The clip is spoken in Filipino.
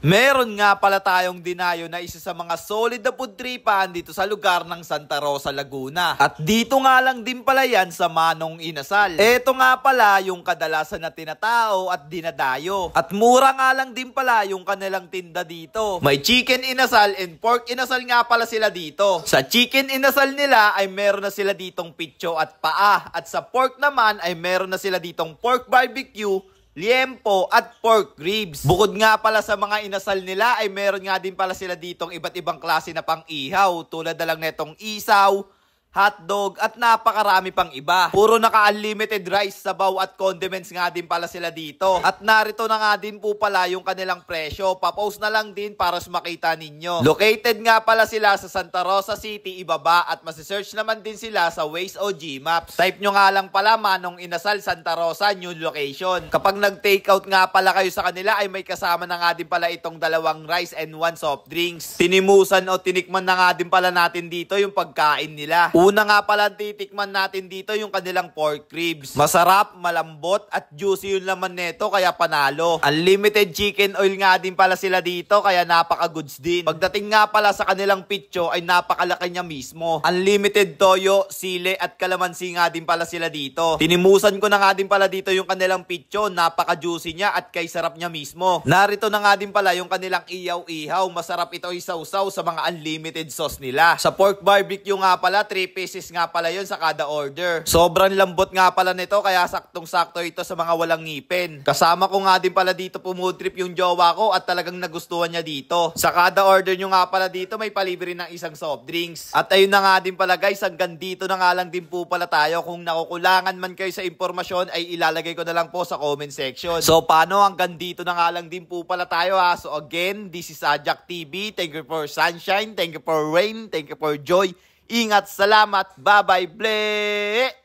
Meron nga pala tayong dinayo na isa sa mga solid na food tripan dito sa lugar ng Santa Rosa, Laguna. At dito nga lang din pala yan sa Manong Inasal. Eto nga pala yung kadalasan na tinatao at dinadayo. At mura nga lang din pala yung kanilang tinda dito. May chicken inasal and pork inasal nga pala sila dito. Sa chicken inasal nila ay meron na sila ditong pitso at paa. At sa pork naman ay meron na sila ditong pork barbecue, liempo at pork ribs. Bukod nga pala sa mga inasal nila ay meron nga din pala sila ditong iba't ibang klase na pang-ihaw. Tulad na lang netong isaw, hotdog at napakarami pang iba. Puro naka-unlimited rice, sabaw at condiments nga din pala sila dito. At narito na nga din po pala yung kanilang presyo. Papost na lang din para makita ninyo. Located nga pala sila sa Santa Rosa City, ibaba, at masisearch naman din sila sa Waze o Gmaps. Type nyo nga lang pala Manong Inasal Santa Rosa, new location. Kapag nag-takeout nga pala kayo sa kanila ay may kasama na nga din pala itong 2 rice and 1 soft drinks. Tinimusan o tinikman na nga din pala natin dito yung pagkain nila. Una nga pala titikman natin dito yung kanilang pork ribs. Masarap, malambot at juicy yung laman neto kaya panalo. Unlimited chicken oil nga din pala sila dito kaya napaka-goods din. Pagdating nga pala sa kanilang pitcho ay napakalaki niya mismo. Unlimited toyo, sile at kalamansi nga din pala sila dito. Tinimusan ko na nga din pala dito yung kanilang pitcho. Napaka-juicy niya at kay sarap niya mismo. Narito na nga din pala yung kanilang ihaw-ihaw. Masarap ito isaw-saw sa mga unlimited sauce nila. Sa pork barbecue nga pala 3 pieces nga pala yun sa kada order. Sobrang lambot nga pala nito kaya saktong-sakto ito sa mga walang ngipin. Kasama ko nga din pala dito pumudrip yung jowa ko at talagang nagustuhan niya dito. Sa kada order nyo nga pala dito may palibre ng isang soft drinks. At ayun na nga din pala guys, hanggang dito na nga lang din po pala tayo. Kung nakukulangan man kayo sa impormasyon ay ilalagay ko na lang po sa comment section. So paano, hanggang dito na nga lang din po pala tayo ha. So again, this is Ajak TV. Thank you for sunshine, thank you for rain, thank you for joy. Ingat, salamat, bye-bye, ble!